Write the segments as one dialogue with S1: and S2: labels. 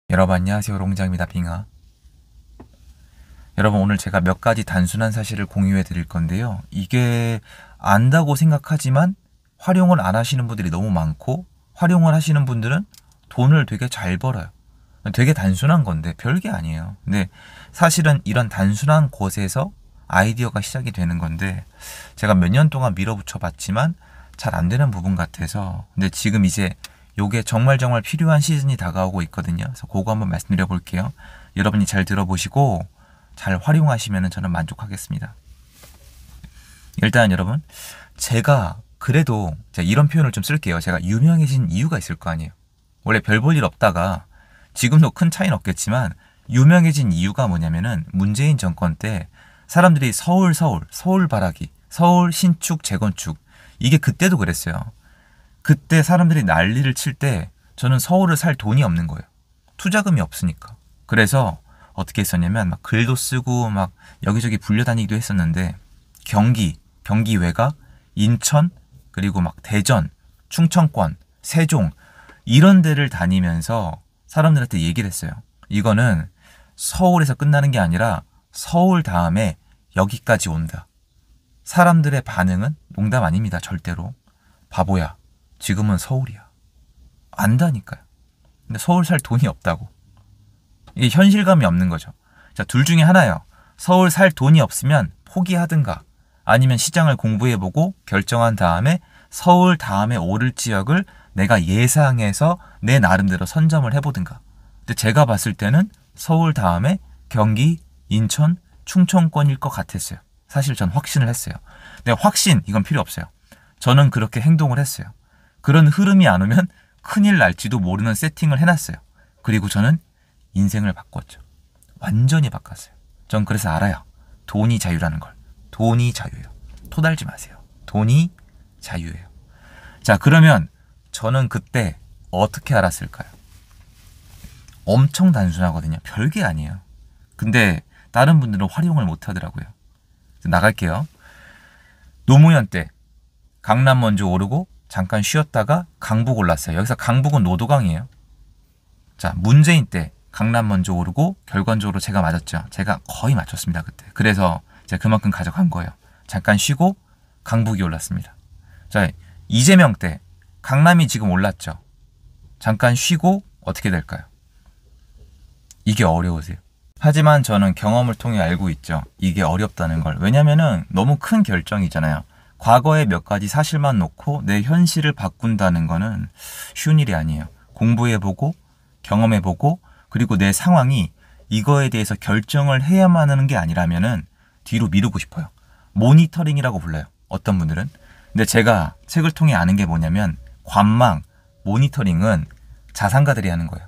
S1: 여러분 안녕하세요. 롱장입니다. 빙하. 여러분 오늘 제가 몇 가지 단순한 사실을 공유해 드릴 건데요. 이게 안다고 생각하지만 활용을 안 하시는 분들이 너무 많고 활용을 하시는 분들은 돈을 되게 잘 벌어요. 되게 단순한 건데 별게 아니에요. 근데 사실은 이런 단순한 곳에서 아이디어가 시작이 되는 건데 제가 몇 년 동안 밀어붙여 봤지만 잘 안 되는 부분 같아서 근데 지금 이제 요게 정말 필요한 시즌이 다가오고 있거든요. 그래서 그거 한번 말씀드려 볼게요. 여러분이 잘 들어보시고 잘 활용하시면 저는 만족하겠습니다. 일단 여러분 제가 그래도 제가 이런 표현을 좀 쓸게요. 제가 유명해진 이유가 있을 거 아니에요. 원래 별 볼 일 없다가 지금도 큰 차이는 없겠지만 유명해진 이유가 뭐냐면은 문재인 정권 때 사람들이 서울 바라기, 서울 신축 재건축 이게 그때도 그랬어요. 그때 사람들이 난리를 칠 때 저는 서울을 살 돈이 없는 거예요. 투자금이 없으니까. 그래서 어떻게 했었냐면 막 글도 쓰고 막 여기저기 불려다니기도 했었는데 경기 외곽, 인천, 그리고 막 대전, 충청권, 세종 이런 데를 다니면서 사람들한테 얘기를 했어요. 이거는 서울에서 끝나는 게 아니라 서울 다음에 여기까지 온다. 사람들의 반응은 농담 아닙니다. 절대로. 바보야. 지금은 서울이야. 안다니까요. 근데 서울 살 돈이 없다고. 이게 현실감이 없는 거죠. 자, 둘 중에 하나예요. 서울 살 돈이 없으면 포기하든가 아니면 시장을 공부해보고 결정한 다음에 서울 다음에 오를 지역을 내가 예상해서 내 나름대로 선점을 해보든가. 근데 제가 봤을 때는 서울 다음에 경기, 인천, 충청권일 것 같았어요. 사실 전 확신을 했어요. 근데 확신 이건 필요 없어요. 저는 그렇게 행동을 했어요. 그런 흐름이 안 오면 큰일 날지도 모르는 세팅을 해놨어요. 그리고 저는 인생을 바꿨죠. 완전히 바꿨어요. 전 그래서 알아요. 돈이 자유라는 걸. 돈이 자유예요. 토달지 마세요. 돈이 자유예요. 자, 그러면 저는 그때 어떻게 알았을까요? 엄청 단순하거든요. 별게 아니에요. 근데 다른 분들은 활용을 못 하더라고요. 나갈게요. 노무현 때 강남 먼저 오르고 잠깐 쉬었다가 강북 올랐어요. 여기서 강북은 노도강이에요. 자, 문재인 때 강남 먼저 오르고 결과적으로 제가 맞았죠. 제가 거의 맞췄습니다. 그때. 그래서 제가 그만큼 가져간 거예요. 잠깐 쉬고 강북이 올랐습니다. 자, 이재명 때 강남이 지금 올랐죠. 잠깐 쉬고 어떻게 될까요? 이게 어려우세요. 하지만 저는 경험을 통해 알고 있죠. 이게 어렵다는 걸. 왜냐면은 너무 큰 결정이잖아요. 과거의 몇 가지 사실만 놓고 내 현실을 바꾼다는 거는 쉬운 일이 아니에요. 공부해보고 경험해보고 그리고 내 상황이 이거에 대해서 결정을 해야만 하는 게 아니라면은 뒤로 미루고 싶어요. 모니터링이라고 불러요. 어떤 분들은. 근데 제가 책을 통해 아는 게 뭐냐면 관망, 모니터링은 자산가들이 하는 거예요.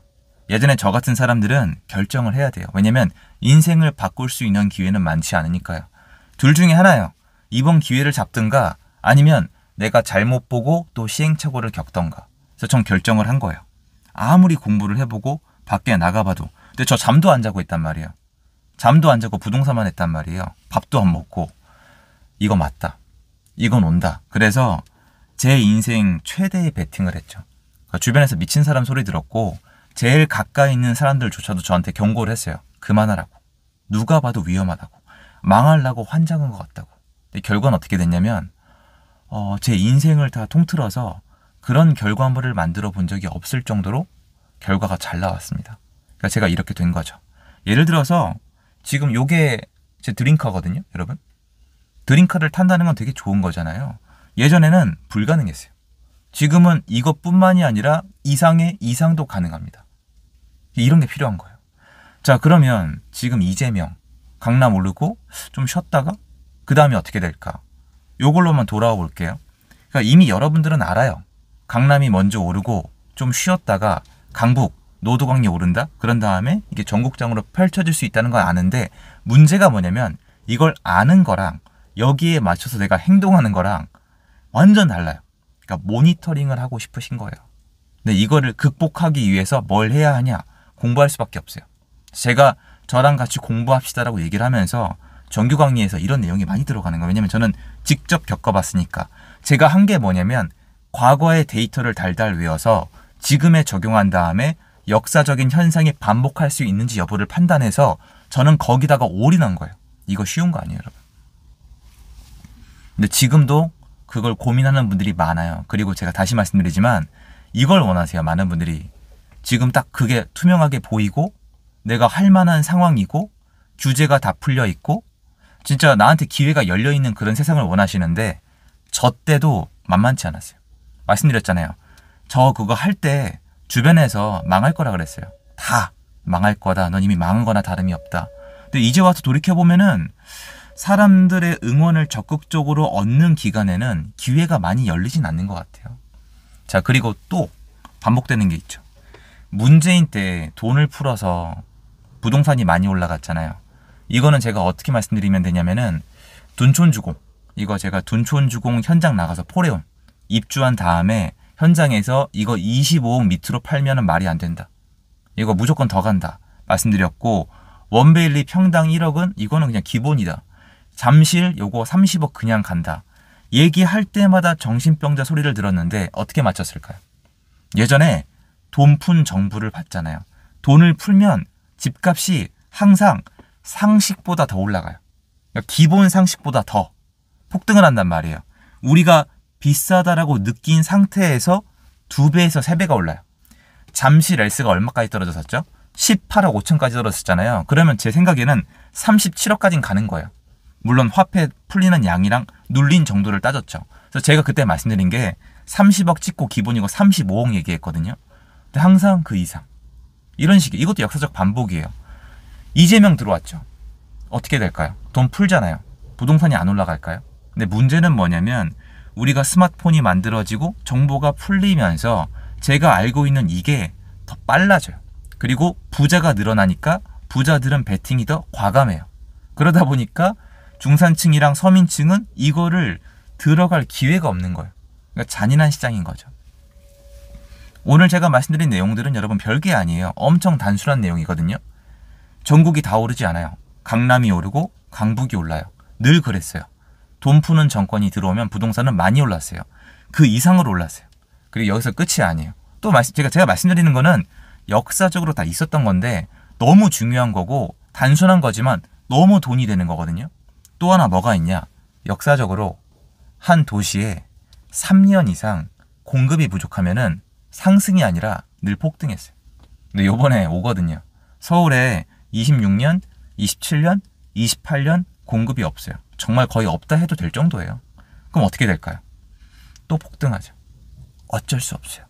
S1: 예전에 저 같은 사람들은 결정을 해야 돼요. 왜냐면 인생을 바꿀 수 있는 기회는 많지 않으니까요. 둘 중에 하나예요. 이번 기회를 잡든가 아니면 내가 잘못 보고 또 시행착오를 겪던가. 그래서 전 결정을 한 거예요. 아무리 공부를 해보고 밖에 나가봐도. 근데 저 잠도 안 자고 있단 말이에요. 잠도 안 자고 부동산만 했단 말이에요. 밥도 안 먹고. 이거 맞다. 이건 온다. 그래서 제 인생 최대의 베팅을 했죠. 그러니까 주변에서 미친 사람 소리 들었고 제일 가까이 있는 사람들조차도 저한테 경고를 했어요. 그만하라고. 누가 봐도 위험하다고. 망하려고 환장한 것 같다고. 근데 결과는 어떻게 됐냐면 제 인생을 다 통틀어서 그런 결과물을 만들어 본 적이 없을 정도로 결과가 잘 나왔습니다. 그러니까 제가 이렇게 된 거죠. 예를 들어서 지금 요게 제 드림카거든요. 여러분. 드림카를 탄다는 건 되게 좋은 거잖아요. 예전에는 불가능했어요. 지금은 이것뿐만이 아니라 이상도 가능합니다. 이런 게 필요한 거예요. 자, 그러면 지금 이재명 강남 오르고 좀 쉬었다가 그 다음에 어떻게 될까? 요걸로만 돌아와 볼게요. 그러니까 이미 여러분들은 알아요. 강남이 먼저 오르고 좀 쉬었다가 강북, 노도강이 오른다? 그런 다음에 이게 전국장으로 펼쳐질 수 있다는 건 아는데 문제가 뭐냐면 이걸 아는 거랑 여기에 맞춰서 내가 행동하는 거랑 완전 달라요. 그러니까 모니터링을 하고 싶으신 거예요. 근데 이거를 극복하기 위해서 뭘 해야 하냐? 공부할 수밖에 없어요. 제가 저랑 같이 공부합시다라고 얘기를 하면서 정규 강의에서 이런 내용이 많이 들어가는 거예요. 왜냐면 저는 직접 겪어봤으니까. 제가 한 게 뭐냐면 과거의 데이터를 달달 외워서 지금에 적용한 다음에 역사적인 현상이 반복할 수 있는지 여부를 판단해서 저는 거기다가 올인한 거예요. 이거 쉬운 거 아니에요, 여러분. 근데 지금도 그걸 고민하는 분들이 많아요. 그리고 제가 다시 말씀드리지만 이걸 원하세요. 많은 분들이. 지금 딱 그게 투명하게 보이고 내가 할 만한 상황이고 규제가 다 풀려 있고 진짜 나한테 기회가 열려 있는 그런 세상을 원하시는데 저 때도 만만치 않았어요. 말씀드렸잖아요. 저 그거 할 때 주변에서 망할 거라 그랬어요. 다 망할 거다. 넌 이미 망한 거나 다름이 없다. 근데 이제 와서 돌이켜보면은 사람들의 응원을 적극적으로 얻는 기간에는 기회가 많이 열리진 않는 것 같아요. 자, 그리고 또 반복되는 게 있죠. 문재인 때 돈을 풀어서 부동산이 많이 올라갔잖아요. 이거는 제가 어떻게 말씀드리면 되냐면은 둔촌주공, 이거 제가 둔촌주공 현장 나가서 포레온 입주한 다음에 현장에서 이거 25억 밑으로 팔면은 말이 안 된다. 이거 무조건 더 간다. 말씀드렸고 원베일리 평당 1억은 이거는 그냥 기본이다. 잠실 요거 30억 그냥 간다. 얘기할 때마다 정신병자 소리를 들었는데 어떻게 맞췄을까요? 예전에 돈 푼 정부를 봤잖아요. 돈을 풀면 집값이 항상 상식보다 더 올라가요. 그러니까 기본 상식보다 더 폭등을 한단 말이에요. 우리가 비싸다라고 느낀 상태에서 2배에서 3배가 올라요. 잠실 S가 얼마까지 떨어졌었죠? 18억 5천까지 떨어졌잖아요. 그러면 제 생각에는 37억까지는 가는 거예요. 물론 화폐 풀리는 양이랑 눌린 정도를 따졌죠. 그래서 제가 그때 말씀드린 게 30억 찍고 기본이고 35억 얘기했거든요. 근데 항상 그 이상. 이런 식의, 이것도 역사적 반복이에요. 이재명 들어왔죠. 어떻게 될까요? 돈 풀잖아요. 부동산이 안 올라갈까요? 근데 문제는 뭐냐면 우리가 스마트폰이 만들어지고 정보가 풀리면서 제가 알고 있는 이게 더 빨라져요. 그리고 부자가 늘어나니까 부자들은 베팅이 더 과감해요. 그러다 보니까 중산층이랑 서민층은 이거를 들어갈 기회가 없는 거예요. 그러니까 잔인한 시장인 거죠. 오늘 제가 말씀드린 내용들은 여러분 별게 아니에요. 엄청 단순한 내용이거든요. 전국이 다 오르지 않아요. 강남이 오르고 강북이 올라요. 늘 그랬어요. 돈 푸는 정권이 들어오면 부동산은 많이 올랐어요. 그 이상으로 올랐어요. 그리고 여기서 끝이 아니에요. 또 제가 말씀드리는 거는 역사적으로 다 있었던 건데 너무 중요한 거고 단순한 거지만 너무 돈이 되는 거거든요. 또 하나 뭐가 있냐? 역사적으로 한 도시에 3년 이상 공급이 부족하면은 상승이 아니라 늘 폭등했어요. 근데 요번에 오거든요. 서울에 26년, 27년, 28년 공급이 없어요. 정말 거의 없다 해도 될 정도예요. 그럼 어떻게 될까요? 또 폭등하죠. 어쩔 수 없어요.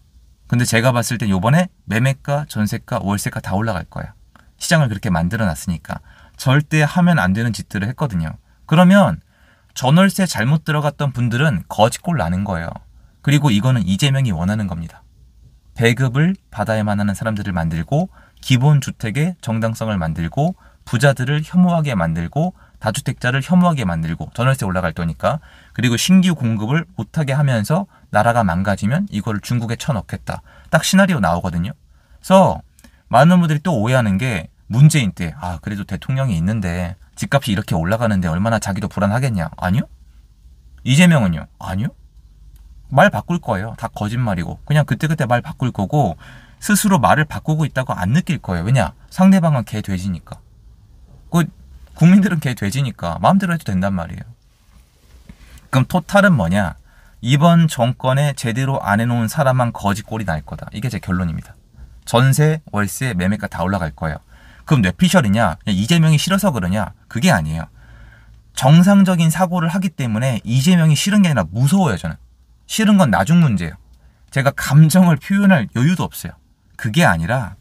S1: 근데 제가 봤을 때 요번에 매매가, 전세가, 월세가 다 올라갈 거예요. 시장을 그렇게 만들어 놨으니까. 절대 하면 안 되는 짓들을 했거든요. 그러면 전월세 잘못 들어갔던 분들은 거짓골 나는 거예요. 그리고 이거는 이재명이 원하는 겁니다. 배급을 받아야만 하는 사람들을 만들고 기본주택의 정당성을 만들고 부자들을 혐오하게 만들고 다주택자를 혐오하게 만들고 전월세 올라갈 거니까. 그리고 신규 공급을 못하게 하면서 나라가 망가지면 이거를 중국에 쳐넣겠다. 딱 시나리오 나오거든요. 그래서 많은 분들이 또 오해하는 게 문재인 때 그래도 대통령이 있는데 집값이 이렇게 올라가는데 얼마나 자기도 불안하겠냐. 아니요. 이재명은요. 아니요. 말 바꿀 거예요. 다 거짓말이고 그냥 그때그때 말 바꿀 거고 스스로 말을 바꾸고 있다고 안 느낄 거예요. 왜냐? 상대방은 개 돼지니까. 국민들은 개 돼지니까 마음대로 해도 된단 말이에요. 그럼 토탈은 뭐냐? 이번 정권에 제대로 안 해놓은 사람만 거짓골이 날 거다. 이게 제 결론입니다. 전세, 월세, 매매가 다 올라갈 거예요. 그럼 뇌피셜이냐? 이재명이 싫어서 그러냐? 그게 아니에요. 정상적인 사고를 하기 때문에 이재명이 싫은 게 아니라 무서워요. 저는. 싫은 건 나중 문제예요. 제가 감정을 표현할 여유도 없어요. 그게 아니라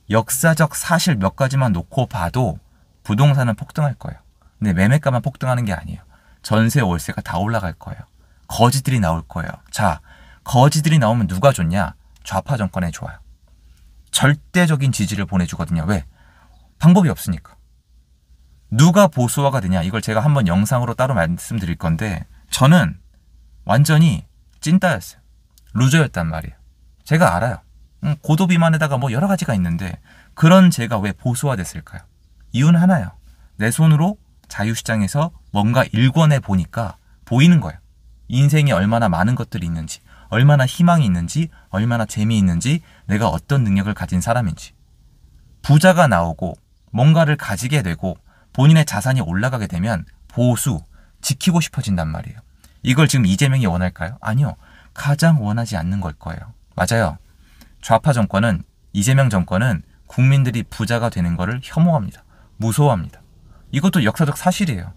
S1: 역사적 사실 몇 가지만 놓고 봐도 부동산은 폭등할 거예요. 근데 매매가만 폭등하는 게 아니에요. 전세, 월세가 다 올라갈 거예요. 거지들이 나올 거예요. 자, 거지들이 나오면 누가 좋냐? 좌파 정권에 좋아요. 절대적인 지지를 보내주거든요. 왜? 방법이 없으니까. 누가 보수화가 되냐? 이걸 제가 한번 영상으로 따로 말씀드릴 건데 저는 완전히 찐따였어요. 루저였단 말이에요. 제가 알아요. 고도 비만에다가 뭐 여러 가지가 있는데 그런 제가 왜 보수화 됐을까요? 이유는 하나예요. 내 손으로 자유시장에서 뭔가 일궈내 보니까 보이는 거예요. 인생에 얼마나 많은 것들이 있는지. 얼마나 희망이 있는지, 얼마나 재미있는지, 내가 어떤 능력을 가진 사람인지. 부자가 나오고 뭔가를 가지게 되고 본인의 자산이 올라가게 되면 보수, 지키고 싶어진단 말이에요. 이걸 지금 이재명이 원할까요? 아니요. 가장 원하지 않는 걸 거예요. 맞아요. 좌파 정권은, 이재명 정권은 국민들이 부자가 되는 것을 혐오합니다. 무서워합니다. 이것도 역사적 사실이에요.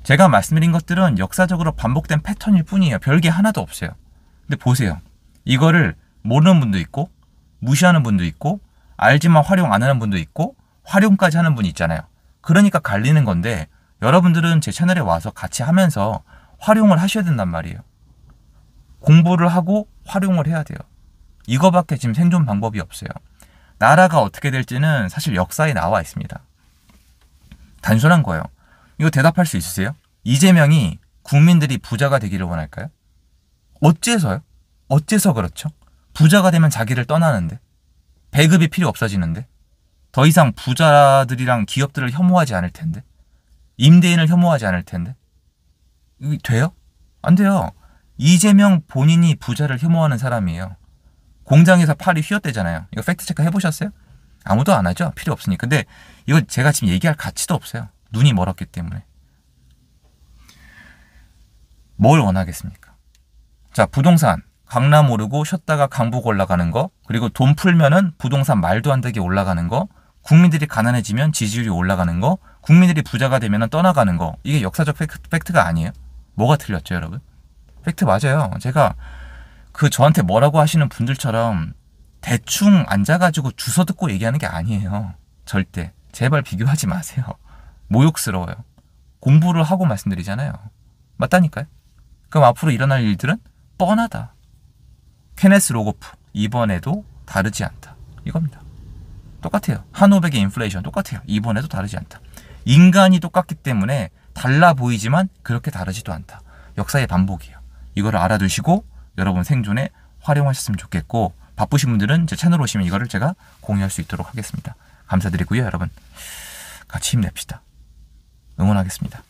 S1: 제가 말씀드린 것들은 역사적으로 반복된 패턴일 뿐이에요. 별게 하나도 없어요. 근데 보세요. 이거를 모르는 분도 있고, 무시하는 분도 있고, 알지만 활용 안 하는 분도 있고, 활용까지 하는 분이 있잖아요. 그러니까 갈리는 건데, 여러분들은 제 채널에 와서 같이 하면서 활용을 하셔야 된단 말이에요. 공부를 하고 활용을 해야 돼요. 이거밖에 지금 생존 방법이 없어요. 나라가 어떻게 될지는 사실 역사에 나와 있습니다. 단순한 거예요. 이거 대답할 수 있으세요? 이재명이 국민들이 부자가 되기를 원할까요? 어째서요? 어째서 그렇죠? 부자가 되면 자기를 떠나는데, 배급이 필요 없어지는데, 더 이상 부자들이랑 기업들을 혐오하지 않을 텐데, 임대인을 혐오하지 않을 텐데, 이게 돼요? 안 돼요. 이재명 본인이 부자를 혐오하는 사람이에요. 공장에서 팔이 휘었대잖아요. 이거 팩트체크 해보셨어요? 아무도 안 하죠. 필요 없으니. 근데 이거 제가 지금 얘기할 가치도 없어요. 눈이 멀었기 때문에. 뭘 원하겠습니까? 자, 부동산 강남 오르고 쉬었다가 강북 올라가는 거, 그리고 돈 풀면은 부동산 말도 안 되게 올라가는 거, 국민들이 가난해지면 지지율이 올라가는 거, 국민들이 부자가 되면 떠나가는 거. 이게 역사적 팩트가 아니에요? 뭐가 틀렸죠, 여러분? 팩트 맞아요. 제가 저한테 뭐라고 하시는 분들처럼 대충 앉아가지고 주워 듣고 얘기하는 게 아니에요. 절대. 제발 비교하지 마세요. 모욕스러워요. 공부를 하고 말씀드리잖아요. 맞다니까요. 그럼 앞으로 일어날 일들은 뻔하다. 케네스 로고프, 이번에도 다르지 않다. 이겁니다. 똑같아요. 한오백의 인플레이션 똑같아요. 이번에도 다르지 않다. 인간이 똑같기 때문에 달라 보이지만 그렇게 다르지도 않다. 역사의 반복이에요. 이거를 알아두시고 여러분 생존에 활용하셨으면 좋겠고, 바쁘신 분들은 제 채널 오시면 이거를 제가 공유할 수 있도록 하겠습니다. 감사드리고요. 여러분 같이 힘냅시다. 응원하겠습니다.